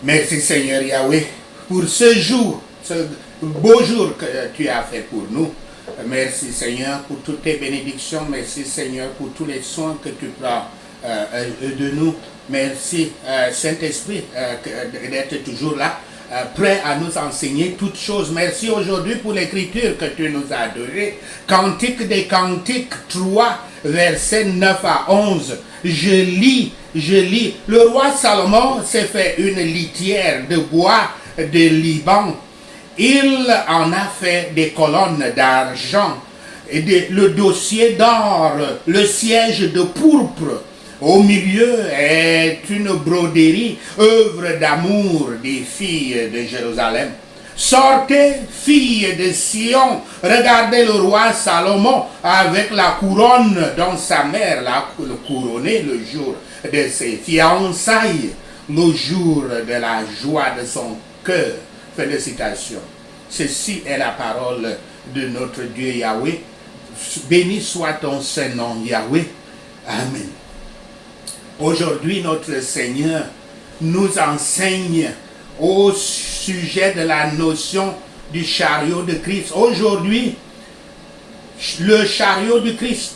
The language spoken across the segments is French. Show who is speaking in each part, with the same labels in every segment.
Speaker 1: Merci Seigneur Yahweh pour ce jour, ce beau jour que tu as fait pour nous. Merci Seigneur pour toutes tes bénédictions. Merci Seigneur pour tous les soins que tu prends de nous. Merci Saint-Esprit d'être toujours là, prêt à nous enseigner toutes choses. Merci aujourd'hui pour l'écriture que tu nous as donnée. Cantique des Cantiques 3, versets 9 à 11. Je lis. Le roi Salomon s'est fait une litière de bois de Liban. Il en a fait des colonnes d'argent, et le dossier d'or, le siège de pourpre. Au milieu est une broderie, œuvre d'amour des filles de Jérusalem. Sortez, filles de Sion, regardez le roi Salomon avec la couronne dont sa mère l'a couronné le jour de ses fiançailles, le jour de la joie de son cœur. Félicitations. Ceci est la parole de notre Dieu Yahweh. Béni soit ton Saint-Nom Yahweh. Amen. Aujourd'hui, notre Seigneur nous enseigne au sujet de la notion du chariot de Christ. Aujourd'hui, le chariot de Christ,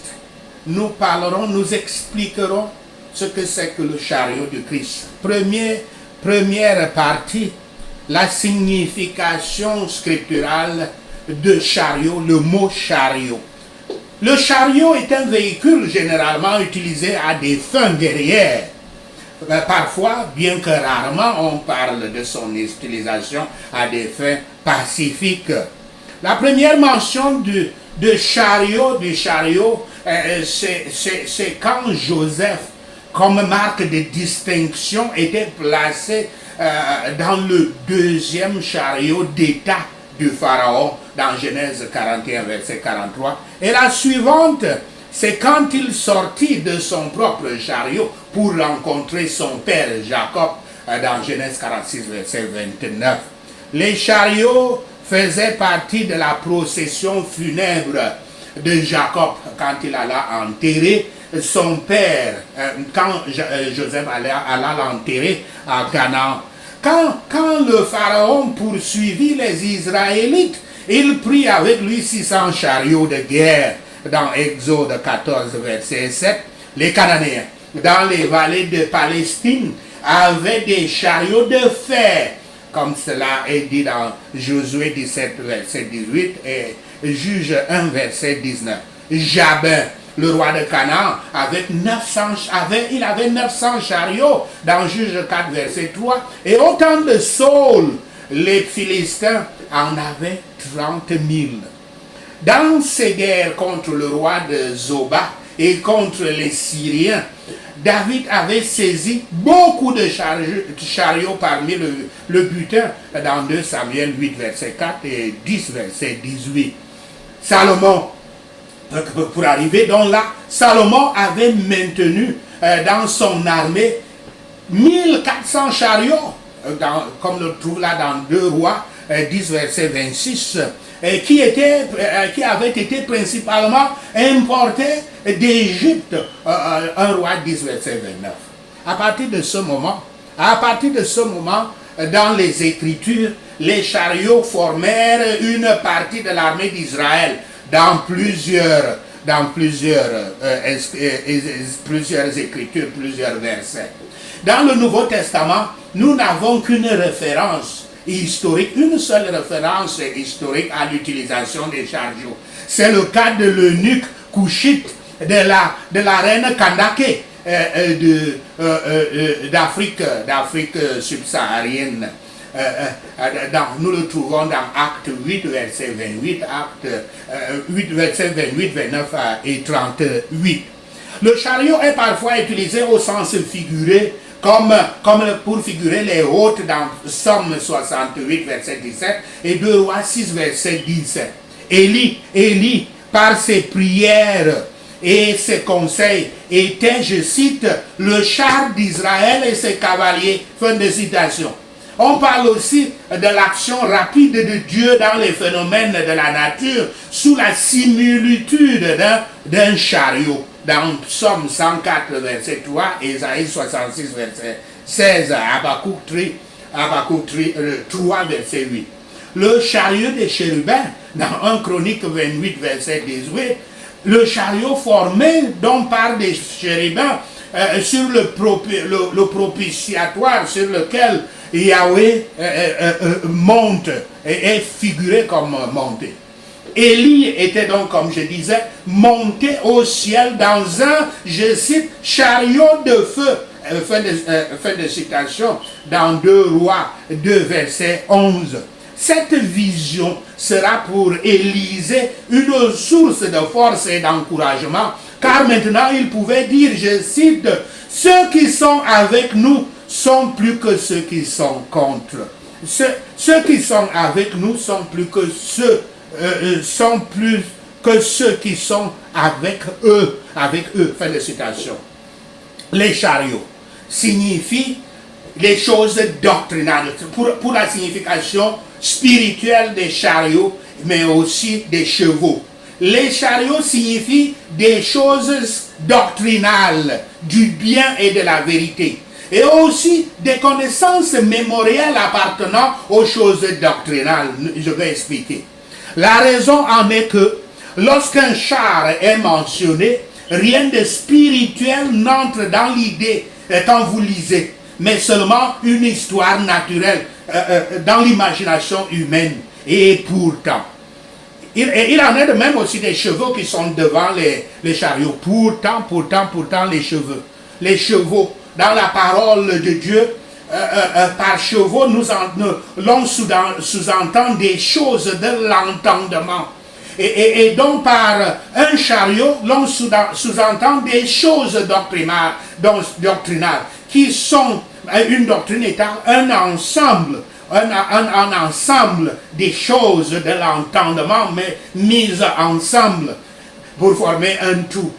Speaker 1: nous parlerons, nous expliquerons ce que c'est que le chariot de Christ. Première partie, la signification scripturale de chariot, le mot chariot. Le chariot est un véhicule généralement utilisé à des fins guerrières. Parfois, bien que rarement, on parle de son utilisation à des fins pacifiques. La première mention du chariot, c'est quand Joseph, comme marque de distinction, était placé dans le deuxième chariot d'état du Pharaon, dans Genèse 41, verset 43. Et la suivante, c'est quand il sortit de son propre chariot pour rencontrer son père Jacob, dans Genèse 46, verset 29. Les chariots faisaient partie de la procession funèbre de Jacob quand il alla enterrer son père, quand Joseph alla l'enterrer à Canaan. Quand le Pharaon poursuivit les Israélites, il prit avec lui 600 chariots de guerre. Dans Exode 14, verset 7, les Cananéens, dans les vallées de Palestine, avaient des chariots de fer, comme cela est dit dans Josué 17, verset 18 et Juge 1, verset 19. Jabin, le roi de Canaan, avait 900 chariots, dans Juge 4, verset 3, et au temps de Saul, les Philistins en avaient 30 000. Dans ces guerres contre le roi de Zoba et contre les Syriens, David avait saisi beaucoup de chariots parmi le butin dans 2 Samuel 8, verset 4 et 10, verset 18. Salomon, pour arriver donc là, Salomon avait maintenu dans son armée 1400 chariots, comme on le trouve là dans 2 Rois 10, verset 26, qui avait été principalement importé d'Égypte, 1 Roi 10, verset 29. À partir de ce moment, dans les Écritures, les chariots formèrent une partie de l'armée d'Israël dans plusieurs Écritures, plusieurs versets. Dans le Nouveau Testament, nous n'avons qu'une référence historique, une seule référence historique à l'utilisation des chariots. C'est le cas de l'eunuque couchite de la reine Kandake d'Afrique subsaharienne. Nous le trouvons dans Acte 8, verset 28, Acte 8, verset 28, 29 et 38. Le chariot est parfois utilisé au sens figuré, comme pour figurer les hôtes dans Somme 68, verset 17, et 2 Rois 6, verset 17. Élie, par ses prières et ses conseils, était, je cite, le char d'Israël et ses cavaliers. Fin de citation. On parle aussi de l'action rapide de Dieu dans les phénomènes de la nature sous la similitude d'un chariot. Dans Psaume 104, verset 3, Ésaïe 66, verset 16, Habakkuk Habakkuk 3, verset 8. Le chariot des chérubins, dans 1 Chronique 28, verset 18, le chariot formé donc par des chérubins sur le propitiatoire sur lequel Yahweh monte, est figuré comme monté. Élie était donc, comme je disais, monté au ciel dans un, je cite, chariot de feu. Fin de citation dans 2 Rois 2, verset 11. Cette vision sera pour Élisée une source de force et d'encouragement, car maintenant il pouvait dire, je cite, « Ceux qui sont avec nous sont plus que ceux qui sont contre. Ceux qui sont avec nous sont plus que ceux qui sont avec eux. » Fin de citation. Les chariots signifient les choses doctrinales, pour la signification spirituelle des chariots, mais aussi des chevaux. Les chariots signifient des choses doctrinales, du bien et de la vérité, et aussi des connaissances mémorielles appartenant aux choses doctrinales. Je vais expliquer. La raison en est que lorsqu'un char est mentionné, rien de spirituel n'entre dans l'idée quand vous lisez, mais seulement une histoire naturelle dans l'imagination humaine. Et pourtant, il en est de même aussi des chevaux qui sont devant les chariots. Pourtant, les chevaux, dans la parole de Dieu, par chevaux, l'on sous-entend des choses de l'entendement. Et donc par un chariot, l'on sous-entend des choses doctrinales, qui sont, une doctrine étant un ensemble des choses de l'entendement, mais mises ensemble pour former un tout.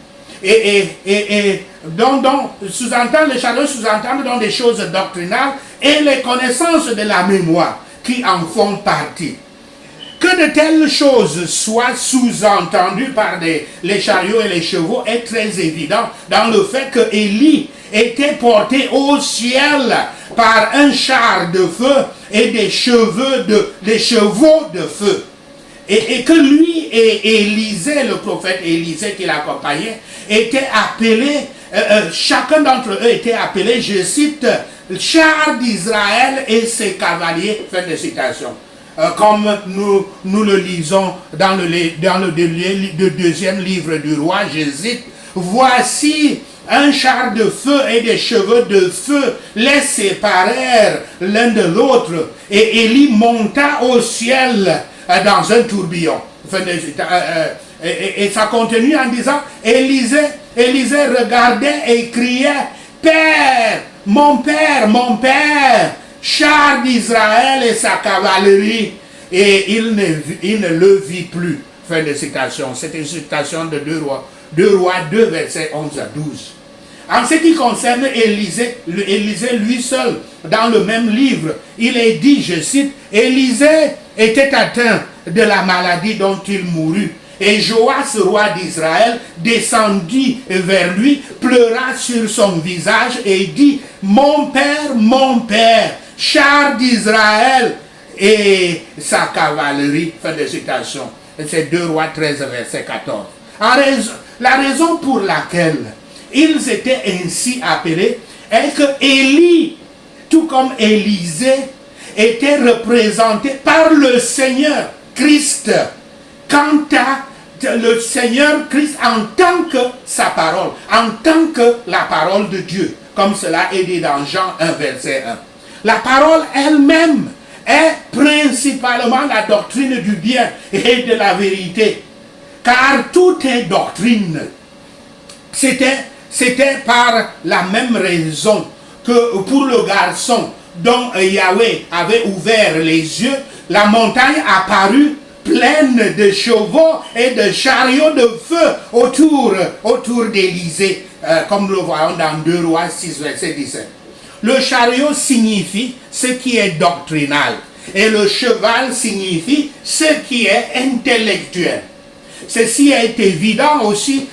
Speaker 1: Donc sous-entend, les chariots sous-entendent donc des choses doctrinales et les connaissances de la mémoire qui en font partie. Que de telles choses soient sous-entendues par les chariots et les chevaux est très évident dans le fait que Élie était porté au ciel par un char de feu et des chevaux de feu. Et que lui et Élisée, le prophète Élisée qui l'accompagnait, étaient appelés, chacun d'entre eux était appelé, je cite, char d'Israël et ses cavaliers, fin de citation. Comme nous le lisons dans le deuxième livre du roi, je cite, voici un char de feu et des cheveux de feu les séparèrent l'un de l'autre, et Élie monta au ciel dans un tourbillon. Et ça continue en disant, Élisée regardait et criait, Père, mon Père, char d'Israël et sa cavalerie, et il ne le vit plus. Fin de citation. C'est une citation de 2 Rois 2, versets 11 à 12. En ce qui concerne Élisée lui seul, dans le même livre, il est dit, je cite, Élisée était atteint de la maladie dont il mourut. Et Joas, roi d'Israël, descendit vers lui, pleura sur son visage et dit, mon père, char d'Israël et sa cavalerie. Fin de citation. C'est 2 Rois 13, verset 14. La raison pour laquelle ils étaient ainsi appelés est que Élie, tout comme Élisée, était représenté par le Seigneur Christ. Quant à le Seigneur Christ en tant que sa parole, en tant que la parole de Dieu, comme cela est dit dans Jean 1, verset 1. La parole elle-même est principalement la doctrine du bien et de la vérité, car tout est doctrine. C'était par la même raison que pour le garçon dont Yahweh avait ouvert les yeux, la montagne apparut pleine de chevaux et de chariots de feu autour d'Élysée, comme nous le voyons dans 2 Rois 6, verset 17. Le chariot signifie ce qui est doctrinal et le cheval signifie ce qui est intellectuel. Ceci est évident aussi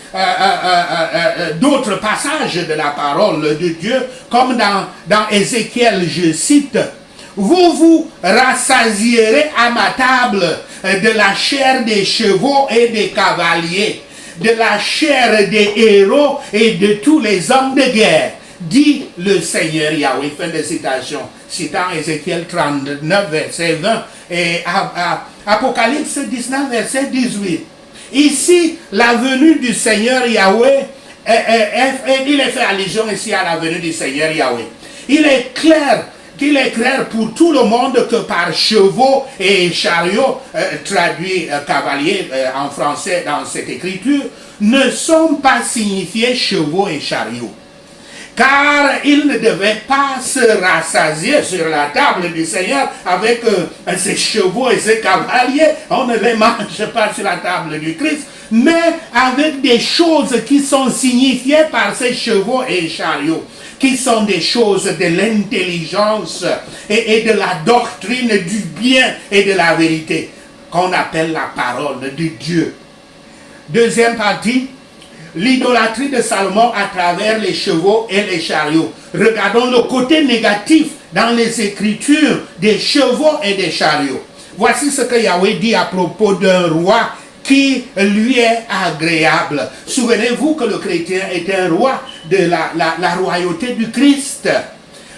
Speaker 1: d'autres passages de la parole de Dieu, comme dans Ézéchiel, je cite, vous vous rassasierez à ma table de la chair des chevaux et des cavaliers, de la chair des héros et de tous les hommes de guerre, dit le Seigneur Yahweh. Fin de citation. Citant Ézéchiel 39, verset 20 et Apocalypse 19, verset 18. Ici, la venue du Seigneur Yahweh, il est fait allusion ici à la venue du Seigneur Yahweh. Il est clair pour tout le monde que par chevaux et chariots, traduit cavalier en français dans cette écriture, ne sont pas signifiés chevaux et chariots. Car il ne devait pas se rassasier sur la table du Seigneur avec ses chevaux et ses cavaliers. On ne les mange pas sur la table du Christ, mais avec des choses qui sont signifiées par ces chevaux et chariots, qui sont des choses de l'intelligence et de la doctrine du bien et de la vérité, qu'on appelle la parole de Dieu. Deuxième partie, l'idolâtrie de Salomon à travers les chevaux et les chariots. Regardons le côté négatif dans les Écritures des chevaux et des chariots. Voici ce que Yahweh dit à propos d'un roi qui lui est agréable. Souvenez-vous que le chrétien est un roi de la royauté du Christ.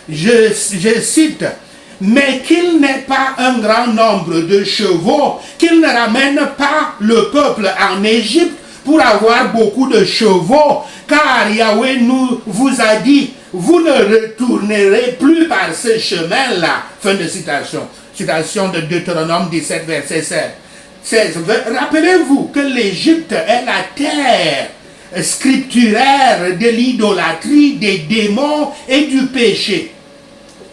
Speaker 1: Je cite, « Mais qu'il n'ait pas un grand nombre de chevaux, qu'il ne ramène pas le peuple en Égypte pour avoir beaucoup de chevaux, car Yahweh vous a dit, vous ne retournerez plus par ce chemin-là. » Fin de citation. Citation de Deutéronome 17, verset 16. Rappelez-vous que l'Égypte est la terre scripturaire de l'idolâtrie, des démons et du péché.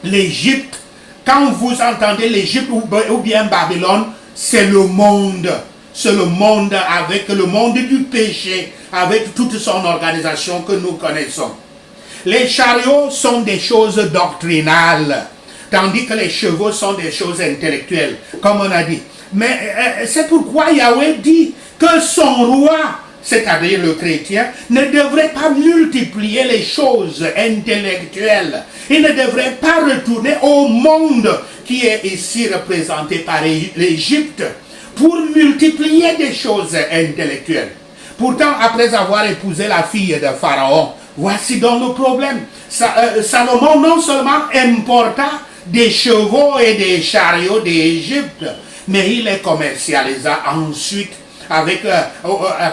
Speaker 1: L'Égypte, quand vous entendez l'Égypte ou bien Babylone, c'est le monde. C'est le monde avec le monde du péché, avec toute son organisation que nous connaissons. Les chariots sont des choses doctrinales, tandis que les chevaux sont des choses intellectuelles, comme on a dit. Mais c'est pourquoi Yahweh dit que son roi, c'est-à-dire le chrétien, ne devrait pas multiplier les choses intellectuelles. Il ne devrait pas retourner au monde qui est ici représenté par l'Égypte, pour multiplier des choses intellectuelles. Pourtant, après avoir épousé la fille de Pharaon, voici donc le problème. Salomon non seulement importa des chevaux et des chariots d'Égypte, mais il les commercialisa ensuite avec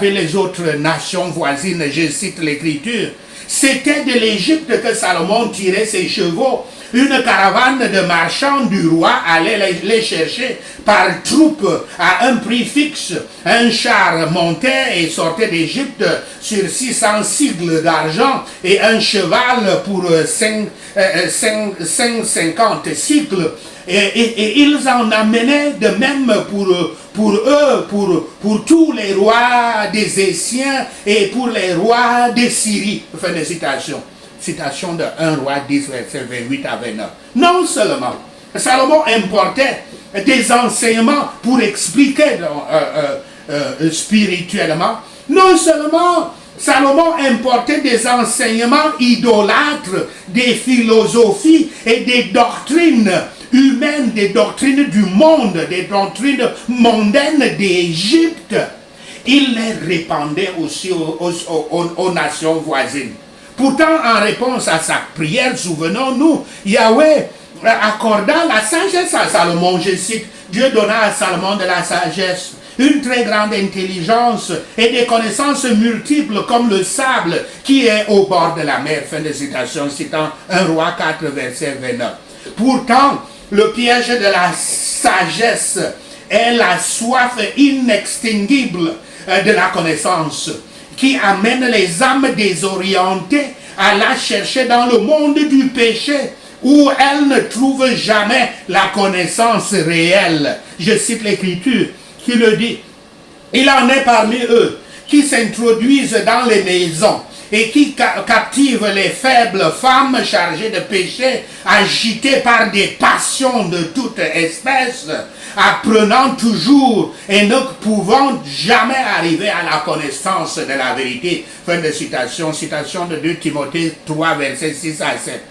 Speaker 1: les autres nations voisines. Je cite l'Écriture. C'était de l'Égypte que Salomon tirait ses chevaux. Une caravane de marchands du roi allait les chercher par troupes à un prix fixe. Un char montait et sortait d'Égypte sur 600 sigles d'argent et un cheval pour 50 sigles. Et ils en amenaient de même pour eux, pour tous les rois des Essiens et pour les rois de Syrie. Fin de citation. Citation de 1 roi 10, verset 28 à 29. Non seulement Salomon importait des enseignements pour expliquer spirituellement, non seulement Salomon importait des enseignements idolâtres, des philosophies et des doctrines humaines, des doctrines du monde, des doctrines mondaines d'Égypte. Il les répandait aussi aux nations voisines. Pourtant, en réponse à sa prière, souvenons-nous, Yahweh accorda la sagesse à Salomon. Je cite, Dieu donna à Salomon de la sagesse, une très grande intelligence et des connaissances multiples comme le sable qui est au bord de la mer. Fin de citation, citant 1 roi 4, verset 29. Pourtant, le piège de la sagesse est la soif inextinguible de la connaissance, qui amène les âmes désorientées à la chercher dans le monde du péché, où elles ne trouvent jamais la connaissance réelle. Je cite l'Écriture qui le dit. Il en est parmi eux qui s'introduisent dans les maisons et qui captivent les faibles femmes chargées de péché, agitées par des passions de toute espèce, apprenant toujours et ne pouvant jamais arriver à la connaissance de la vérité. Fin de citation, citation de 2 Timothée 3, versets 6 à 7.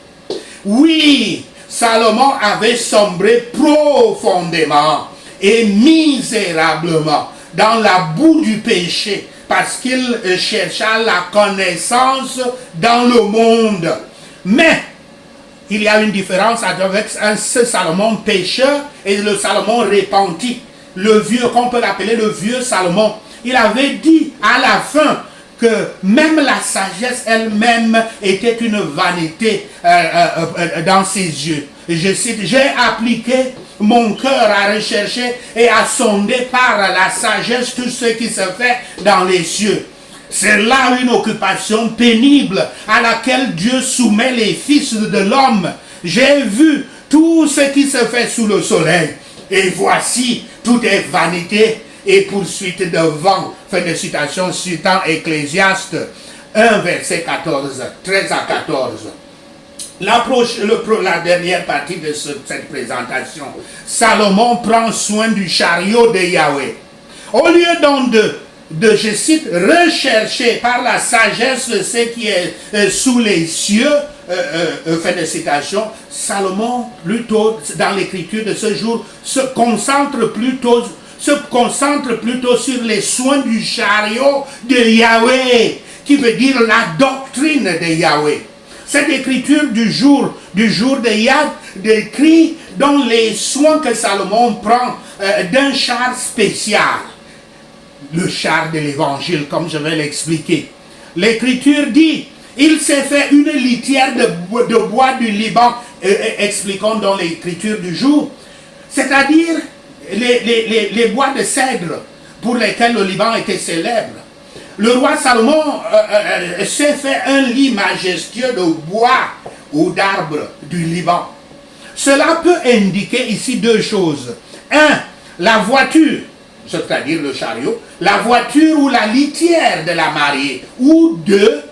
Speaker 1: Oui, Salomon avait sombré profondément et misérablement dans la boue du péché, parce qu'il chercha la connaissance dans le monde. Mais il y a une différence avec ce Salomon pécheur et le Salomon repenti. Le vieux, qu'on peut l'appeler le vieux Salomon. Il avait dit à la fin que même la sagesse elle-même était une vanité dans ses yeux. Je cite, j'ai appliqué mon cœur à rechercher et à sonder par la sagesse tout ce qui se fait dans les cieux. C'est là une occupation pénible à laquelle Dieu soumet les fils de l'homme. J'ai vu tout ce qui se fait sous le soleil. Et voici, tout est vanité et poursuite de vent. Fin de citation citant Ecclésiaste 1, verset 14, 13 à 14. La dernière partie de cette présentation, Salomon prend soin du chariot de Yahweh. Au lieu donc je cite, rechercher par la sagesse ce qui est sous les cieux, fin de citation, Salomon, plutôt dans l'écriture de ce jour, se concentre plutôt sur les soins du chariot de Yahweh, qui veut dire la doctrine de Yahweh. Cette écriture du jour de Yad décrit dans les soins que Salomon prend d'un char spécial. Le char de l'évangile, comme je vais l'expliquer. L'écriture dit, il s'est fait une litière de bois du Liban, expliquons dans l'écriture du jour, c'est-à-dire les bois de cèdre pour lesquels le Liban était célèbre. Le roi Salomon s'est fait un lit majestueux de bois ou d'arbres du Liban. Cela peut indiquer ici deux choses. Un, la voiture, c'est-à-dire le chariot, la voiture ou la litière de la mariée. Ou deux,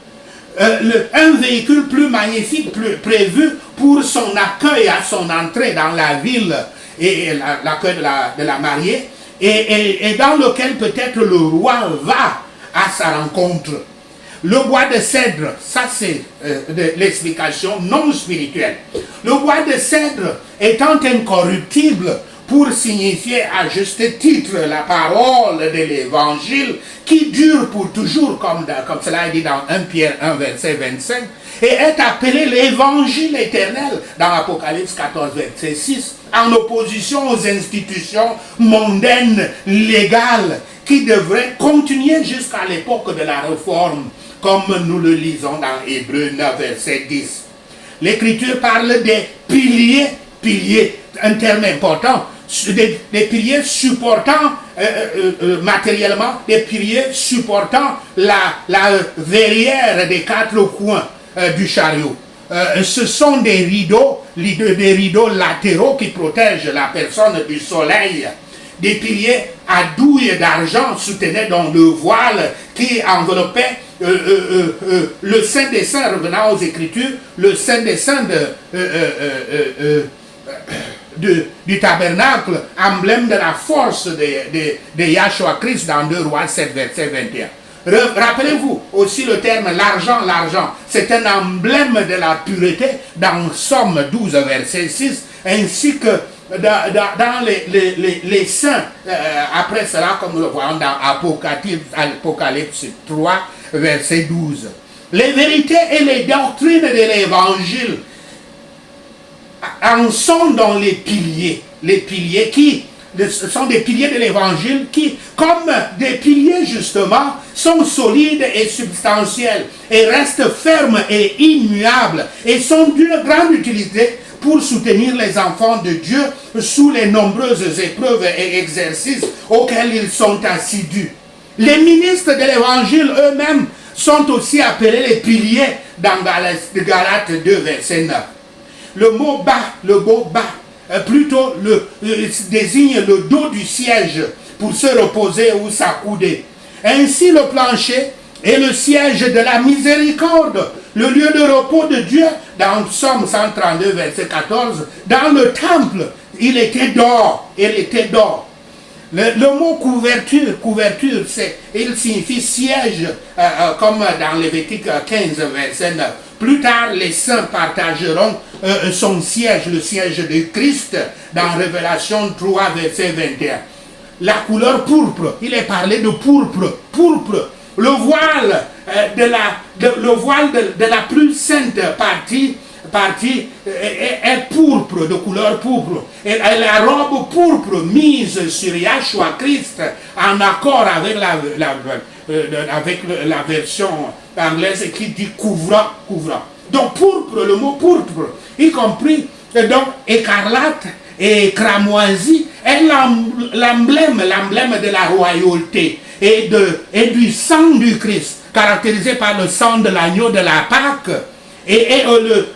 Speaker 1: un véhicule plus magnifique prévu pour son accueil à son entrée dans la ville et l'accueil de la mariée et dans lequel peut-être le roi va à sa rencontre. Le bois de cèdre, ça c'est l'explication non spirituelle. Le bois de cèdre étant incorruptible pour signifier à juste titre la parole de l'évangile qui dure pour toujours, comme cela est dit dans 1 Pierre 1, verset 25, et est appelé l'évangile éternel dans Apocalypse 14, verset 6, en opposition aux institutions mondaines, légales, qui devraient continuer jusqu'à l'époque de la Réforme, comme nous le lisons dans Hébreux 9, verset 10. L'Écriture parle des piliers, un terme important, des piliers supportant matériellement, des piliers supportant la verrière des quatre coins du chariot. Ce sont des rideaux latéraux qui protègent la personne du soleil. Des piliers à douille d'argent soutenaient dans le voile qui enveloppait le Saint des Saints, revenant aux Écritures, le Saint des Saints du tabernacle, emblème de la force de Yahshua Christ dans 2 Rois 7, verset 21. Rappelez-vous aussi le terme l'argent, c'est un emblème de la pureté dans Somme 12, verset 6, ainsi que dans les saints, après cela, comme nous le voyons dans Apocalypse 3, verset 12. Les vérités et les doctrines de l'évangile en sont dans les piliers qui sont des piliers de l'évangile qui, comme des piliers justement, sont solides et substantiels et restent fermes et immuables et sont d'une grande utilité pour soutenir les enfants de Dieu sous les nombreuses épreuves et exercices auxquels ils sont assidus. Les ministres de l'évangile eux-mêmes sont aussi appelés les piliers dans Galates 2, verset 9. Le mot bas, plutôt désigne le dos du siège pour se reposer ou s'accouder. Ainsi le plancher est le siège de la miséricorde, le lieu de repos de Dieu dans Psaume 132, verset 14. Dans le temple, il était d'or. Le mot couverture, il signifie siège, comme dans Lévitique 15, verset 9. Plus tard, les saints partageront son siège, le siège de Christ, dans Révélation 3, verset 21. La couleur pourpre, il est parlé de pourpre, pourpre. Le voile de la plus sainte partie est pourpre, de couleur pourpre. Et la robe pourpre mise sur Yahshua Christ, en accord avec la version anglaise qui dit couvrant. Donc pourpre, le mot pourpre, y compris donc écarlate et cramoisi, est l'emblème de la royauté et du sang du Christ, caractérisé par le sang de l'agneau de la Pâque, et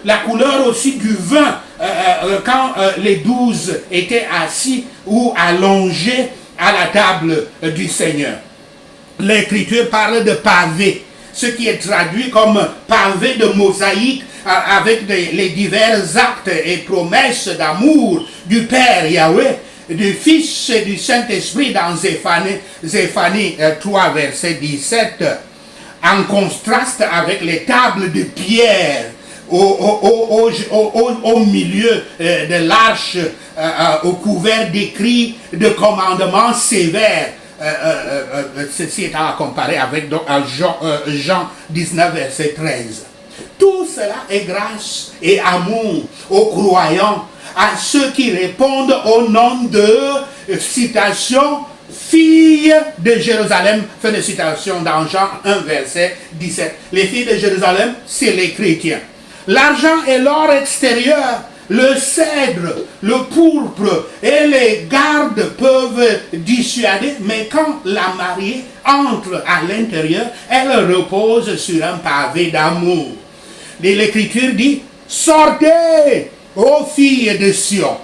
Speaker 1: la couleur aussi du vin, quand les 12 étaient assis ou allongés à la table du Seigneur. L'Écriture parle de pavé, ce qui est traduit comme pavé de mosaïque, avec les divers actes et promesses d'amour du Père Yahweh, du Fils et du Saint-Esprit dans Zéphanie 3, verset 17, en contraste avec les tables de pierre au milieu de l'arche, au couvert d'écrits de commandements sévères. Ceci est à comparer avec Jean 19, verset 13. Tout cela est grâce et amour aux croyants, à ceux qui répondent au nom de, citation, filles de Jérusalem, fin de citation dans Jean 1, verset 17. Les filles de Jérusalem, c'est les chrétiens. L'argent et l'or extérieur, le cèdre, le pourpre et les gardes peuvent dissuader, mais quand la mariée entre à l'intérieur, elle repose sur un pavé d'amour. L'Écriture dit, sortez, ô filles de Sion.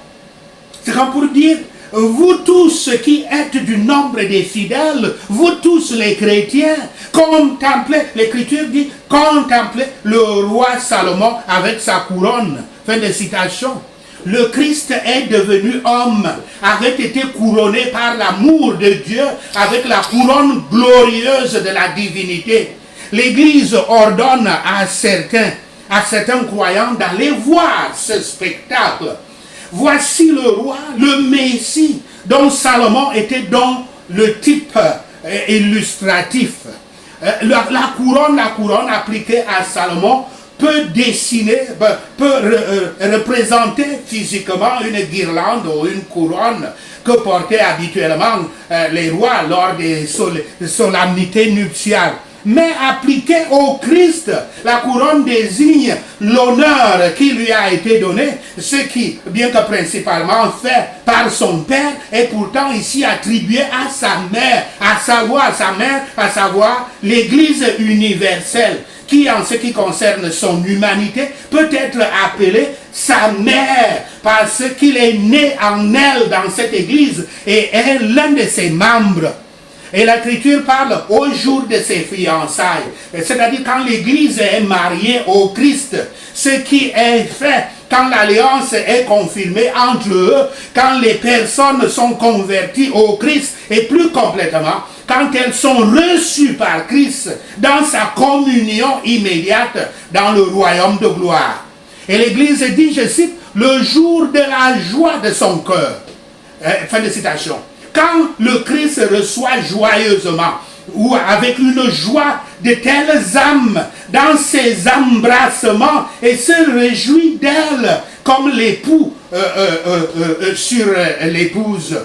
Speaker 1: C'est comme pour dire, vous tous qui êtes du nombre des fidèles, vous tous les chrétiens, contemplez, l'Écriture dit, contemplez le roi Salomon avec sa couronne. Fin de citation. Le Christ est devenu homme, avait été couronné par l'amour de Dieu avec la couronne glorieuse de la divinité. L'Église ordonne à certains croyants d'aller voir ce spectacle. Voici le roi, le Messie, dont Salomon était donc le type illustratif. La couronne appliquée à Salomon peut représenter physiquement une guirlande ou une couronne que portaient habituellement les rois lors des solennités nuptiales. Mais appliqué au Christ, la couronne désigne l'honneur qui lui a été donné, ce qui, bien que principalement fait par son père, est pourtant ici attribué à sa mère, à savoir l'Église universelle, qui, en ce qui concerne son humanité, peut être appelée sa mère, parce qu'il est né en elle dans cette Église et est l'un de ses membres. Et l'Écriture parle au jour de ses fiançailles, c'est-à-dire quand l'Église est mariée au Christ, ce qui est fait quand l'alliance est confirmée entre eux, quand les personnes sont converties au Christ, et plus complètement, quand elles sont reçues par Christ dans sa communion immédiate dans le royaume de gloire. Et l'Église dit, je cite, le jour de la joie de son cœur. Fin de citation. Quand le Christ reçoit joyeusement, ou avec une joie de telles âmes, dans ses embrassements, et se réjouit d'elle comme l'époux sur l'épouse.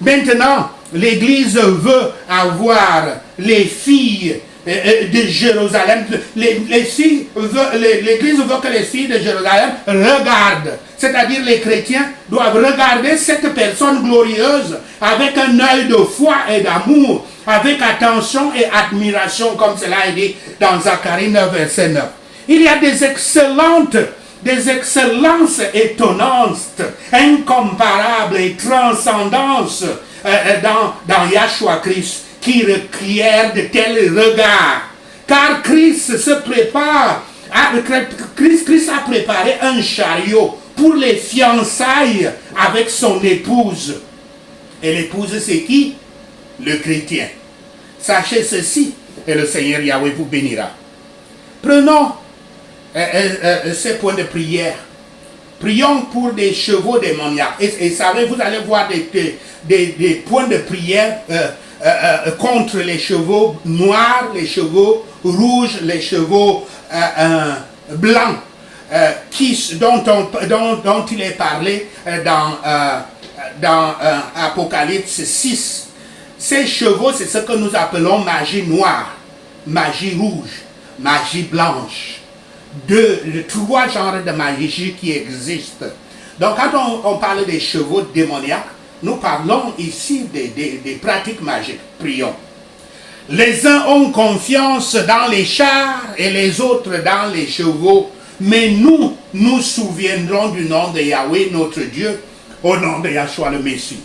Speaker 1: Maintenant, l'Église veut avoir les filles de Jérusalem. L'Église veut que les filles de Jérusalem regardent. C'est-à-dire les chrétiens doivent regarder cette personne glorieuse avec un œil de foi et d'amour, avec attention et admiration, comme cela est dit dans Zacharie 9, verset 9. Il y a des excellences étonnantes, incomparables et transcendantes dans Yahshua Christ, qui requièrent de tels regards. Car Christ se prépare, Christ a préparé un chariot pour les fiançailles avec son épouse. Et l'épouse, c'est qui? Le chrétien. Sachez ceci, et le Seigneur Yahweh vous bénira. Prenons ces points de prière. Prions pour des chevaux démoniaques. Et savez, vous allez voir des points de prière contre les chevaux noirs, les chevaux rouges, les chevaux blancs, dont il est parlé dans Apocalypse 6. Ces chevaux, c'est ce que nous appelons magie noire, magie rouge, magie blanche. Trois genres de magie qui existent. Donc quand on parle des chevaux démoniaques, nous parlons ici des pratiques magiques. Prions. Les uns ont confiance dans les chars et les autres dans les chevaux, mais nous nous souviendrons du nom de Yahweh notre Dieu, au nom de Yahshua le Messie.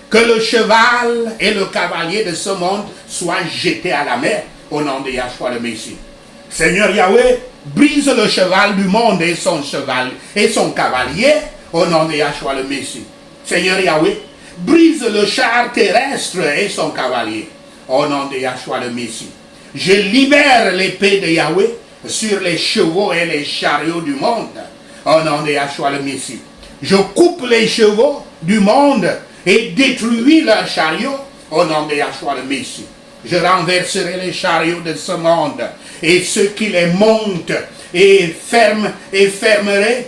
Speaker 1: Que le cheval et le cavalier de ce monde soient jetés à la mer, au nom de Yahshua le Messie. Seigneur Yahweh, brise le cheval du monde et son cavalier, au nom de Yahshua le Messie. Seigneur Yahweh, brise le char terrestre et son cavalier, au nom de Yahshua le Messie. Je libère l'épée de Yahweh sur les chevaux et les chariots du monde, au nom de Yahshua le Messie. Je coupe les chevaux du monde et détruis leurs chariots, au nom de Yahshua le Messie. Je renverserai les chariots de ce monde et ceux qui les montent et fermerai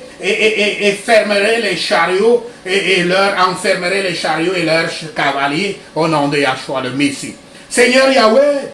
Speaker 1: les chariots et leur enfermerai les chariots et leurs cavaliers au nom de Yahshua le Messie. Seigneur Yahweh,